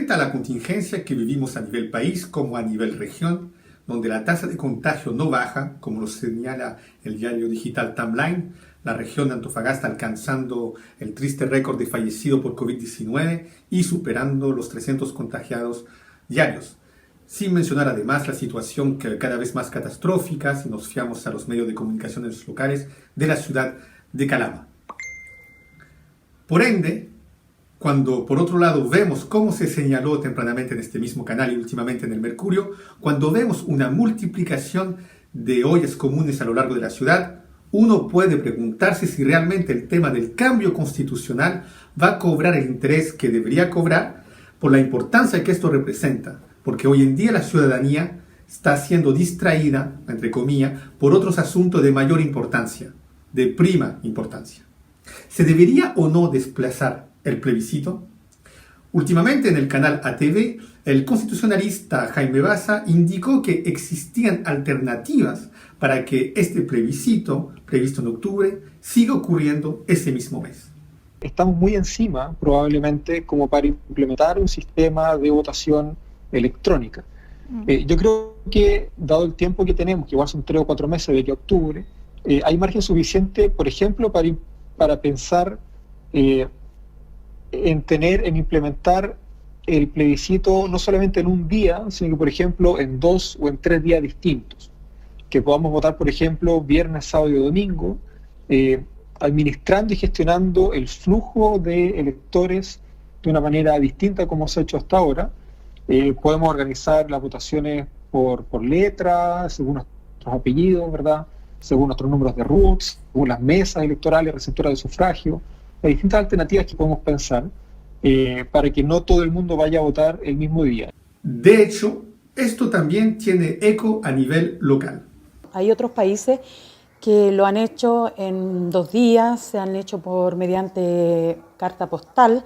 Frente a la contingencia que vivimos a nivel país como a nivel región, donde la tasa de contagio no baja, como lo señala el diario digital Timeline, la región de Antofagasta alcanzando el triste récord de fallecidos por COVID-19 y superando los 300 contagiados diarios. Sin mencionar además la situación que cada vez más catastrófica, si nos fiamos a los medios de comunicaciones locales, de la ciudad de Calama. Por ende, cuando por otro lado vemos, como se señaló tempranamente en este mismo canal y últimamente en el Mercurio, cuando vemos una multiplicación de ollas comunes a lo largo de la ciudad, uno puede preguntarse si realmente el tema del cambio constitucional va a cobrar el interés que debería cobrar por la importancia que esto representa, porque hoy en día la ciudadanía está siendo distraída, entre comillas, por otros asuntos de mayor importancia, de prima importancia. ¿Se debería o no desplazar el plebiscito? Últimamente en el canal ATV, el constitucionalista Jaime Baza indicó que existían alternativas para que este plebiscito, previsto en octubre, siga ocurriendo ese mismo mes. Estamos muy encima, probablemente, como para implementar un sistema de votación electrónica. Yo creo que, dado el tiempo que tenemos, que igual son 3 o 4 meses de aquí a octubre, hay margen suficiente, por ejemplo, para pensar en implementar el plebiscito no solamente en un día, sino que, por ejemplo, en 2 o en 3 días distintos. Que podamos votar, por ejemplo, viernes, sábado y domingo, administrando y gestionando el flujo de electores de una manera distinta como se ha hecho hasta ahora. Podemos organizar las votaciones por letra, según nuestros apellidos, ¿verdad? Según nuestros números de RUTs, según las mesas electorales, receptoras de sufragio. Hay distintas alternativas que podemos pensar para que no todo el mundo vaya a votar el mismo día. De hecho, esto también tiene eco a nivel local. Hay otros países que lo han hecho en 2 días, se han hecho mediante carta postal,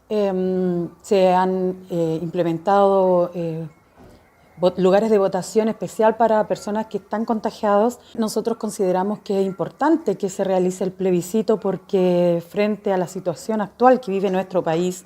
se han implementado lugares de votación especial para personas que están contagiados. Nosotros consideramos que es importante que se realice el plebiscito porque frente a la situación actual que vive nuestro país,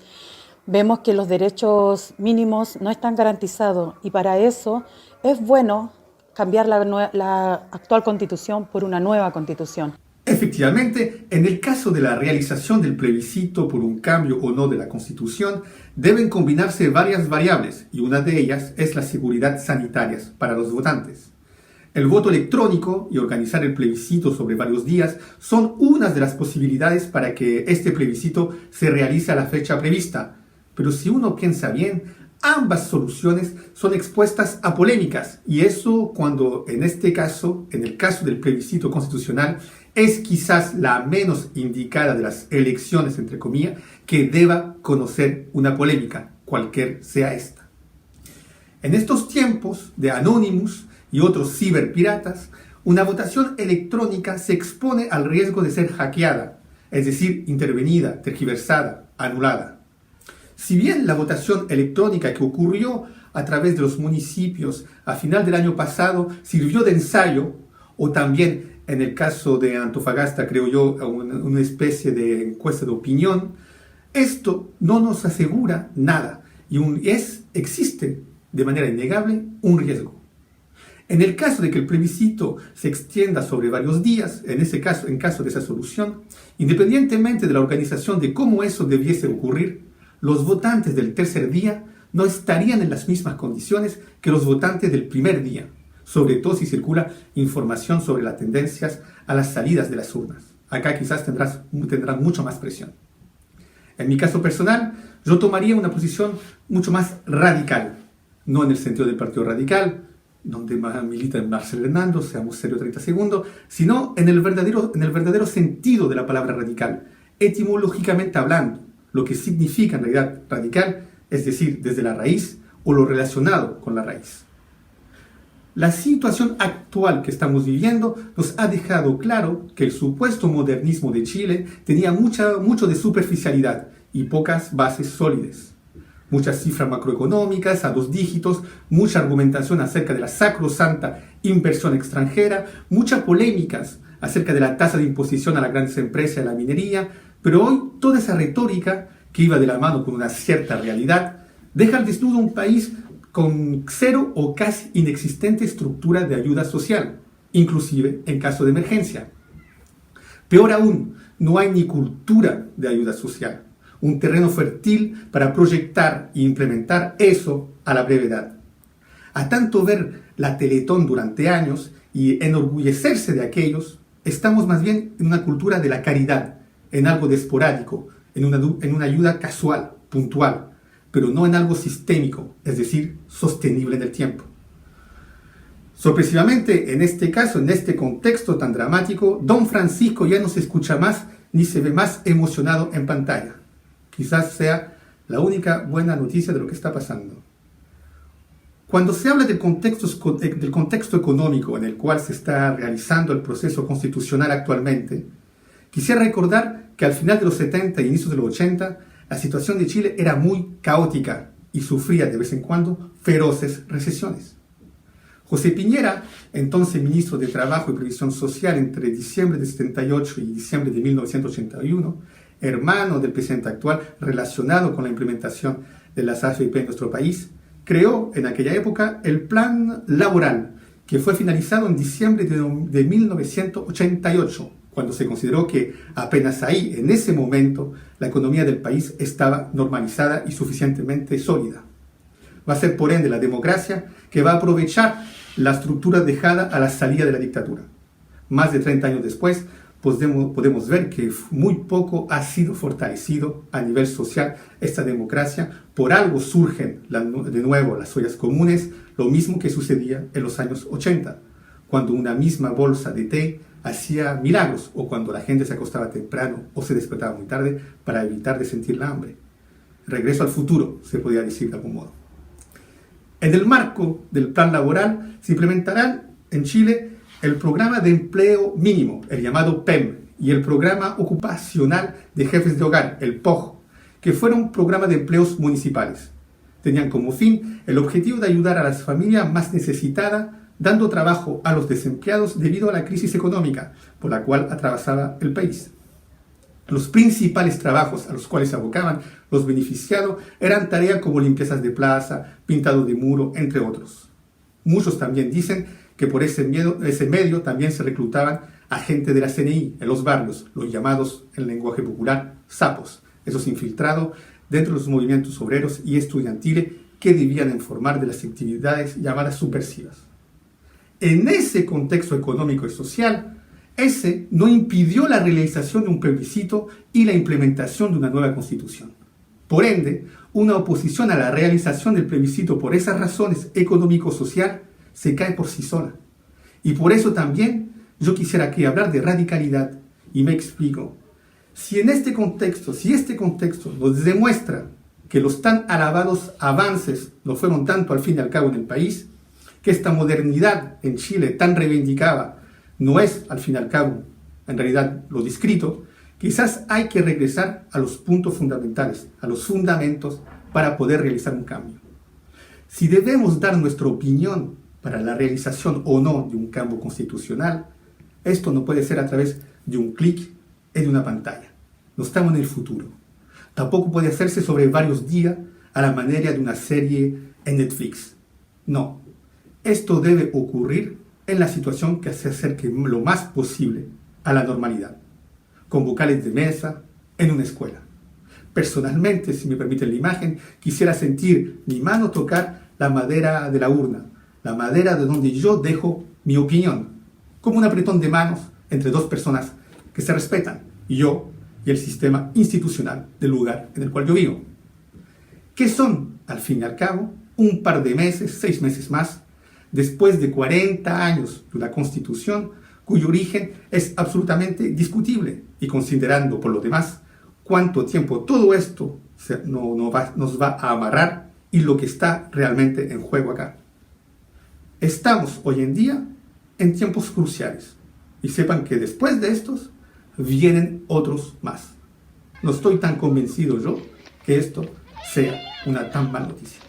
vemos que los derechos mínimos no están garantizados y para eso es bueno cambiar la actual constitución por una nueva constitución. Efectivamente, en el caso de la realización del plebiscito por un cambio o no de la Constitución, deben combinarse varias variables y una de ellas es la seguridad sanitaria para los votantes. El voto electrónico y organizar el plebiscito sobre varios días son unas de las posibilidades para que este plebiscito se realice a la fecha prevista. Pero si uno piensa bien, ambas soluciones son expuestas a polémicas y eso cuando en este caso, en el caso del plebiscito constitucional, es quizás la menos indicada de las elecciones, entre comillas, que deba conocer una polémica, cualquier sea esta. En estos tiempos de Anonymous y otros ciberpiratas, una votación electrónica se expone al riesgo de ser hackeada, es decir, intervenida, tergiversada, anulada. Si bien la votación electrónica que ocurrió a través de los municipios a final del año pasado sirvió de ensayo, o también en el caso de Antofagasta, creo yo, una especie de encuesta de opinión, esto no nos asegura nada y existe de manera innegable un riesgo. En el caso de que el plebiscito se extienda sobre varios días, en caso de esa solución, independientemente de la organización de cómo eso debiese ocurrir, los votantes del tercer día no estarían en las mismas condiciones que los votantes del primer día, sobre todo si circula información sobre las tendencias a las salidas de las urnas. Acá quizás tendrán mucho más presión. En mi caso personal, yo tomaría una posición mucho más radical, no en el sentido del Partido Radical, donde milita Marcelo Hernando, seamos serios 30 segundos, sino en el verdadero sentido de la palabra radical, etimológicamente hablando, lo que significa en realidad radical, es decir, desde la raíz o lo relacionado con la raíz. La situación actual que estamos viviendo nos ha dejado claro que el supuesto modernismo de Chile tenía mucho de superficialidad y pocas bases sólidas. Muchas cifras macroeconómicas a 2 dígitos, mucha argumentación acerca de la sacrosanta inversión extranjera, muchas polémicas acerca de la tasa de imposición a las grandes empresas y a la minería, pero hoy toda esa retórica que iba de la mano con una cierta realidad deja al desnudo un país con cero o casi inexistente estructura de ayuda social, inclusive en caso de emergencia. Peor aún, no hay ni cultura de ayuda social, un terreno fértil para proyectar e implementar eso a la brevedad. A tanto ver la Teletón durante años y enorgullecerse de aquellos, estamos más bien en una cultura de la caridad, en algo de esporádico, en una ayuda casual, puntual, pero no en algo sistémico, es decir, sostenible en el tiempo. Sorpresivamente, en este caso, en este contexto tan dramático, Don Francisco ya no se escucha más ni se ve más emocionado en pantalla. Quizás sea la única buena noticia de lo que está pasando. Cuando se habla del contexto económico en el cual se está realizando el proceso constitucional actualmente, quisiera recordar que al final de los 70 e inicios de los 80, la situación de Chile era muy caótica y sufría de vez en cuando feroces recesiones. José Piñera, entonces ministro de Trabajo y Previsión Social entre diciembre de 78 y diciembre de 1981, hermano del presidente actual relacionado con la implementación de las AFP en nuestro país, creó en aquella época el Plan Laboral, que fue finalizado en diciembre de 1988, cuando se consideró que apenas ahí, en ese momento, la economía del país estaba normalizada y suficientemente sólida. Va a ser, por ende, la democracia que va a aprovechar la estructura dejada a la salida de la dictadura. Más de 30 años después, podemos ver que muy poco ha sido fortalecido a nivel social esta democracia. Por algo surgen de nuevo las ollas comunes, lo mismo que sucedía en los años 80, cuando una misma bolsa de té hacía milagros, o cuando la gente se acostaba temprano o se despertaba muy tarde para evitar de sentir la hambre. Regreso al futuro, se podría decir de algún modo. En el marco del plan laboral se implementarán en Chile el programa de empleo mínimo, el llamado PEM, y el programa ocupacional de jefes de hogar, el POJ, que fueron programas de empleos municipales. Tenían como fin el objetivo de ayudar a las familias más necesitadas, dando trabajo a los desempleados debido a la crisis económica por la cual atravesaba el país. Los principales trabajos a los cuales se abocaban los beneficiados eran tareas como limpiezas de plaza, pintado de muro, entre otros. Muchos también dicen que por ese medio también se reclutaban a gente de la CNI en los barrios, los llamados en lenguaje popular sapos, esos infiltrados dentro de los movimientos obreros y estudiantiles que debían informar de las actividades llamadas subversivas. En ese contexto económico y social, ese no impidió la realización de un plebiscito y la implementación de una nueva constitución. Por ende, una oposición a la realización del plebiscito por esas razones económico-social se cae por sí sola. Y por eso también yo quisiera aquí hablar de radicalidad, y me explico. Si este contexto nos demuestra que los tan alabados avances no fueron tanto al fin y al cabo en el país, que esta modernidad en Chile tan reivindicada no es al fin y al cabo en realidad lo descrito, quizás hay que regresar a los puntos fundamentales, a los fundamentos para poder realizar un cambio. Si debemos dar nuestra opinión para la realización o no de un cambio constitucional, esto no puede ser a través de un clic en una pantalla. No estamos en el futuro. Tampoco puede hacerse sobre varios días a la manera de una serie en Netflix. No. Esto debe ocurrir en la situación que se acerque lo más posible a la normalidad, con vocales de mesa en una escuela. Personalmente, si me permiten la imagen, quisiera sentir mi mano tocar la madera de la urna, la madera de donde yo dejo mi opinión, como un apretón de manos entre dos personas que se respetan, yo y el sistema institucional del lugar en el cual yo vivo. Que son, al fin y al cabo, un par de meses, 6 meses más, después de 40 años de una constitución cuyo origen es absolutamente discutible, y considerando por lo demás cuánto tiempo todo esto nos va a amarrar y lo que está realmente en juego acá. Estamos hoy en día en tiempos cruciales, y sepan que después de estos vienen otros más. No estoy tan convencido yo que esto sea una tan mala noticia.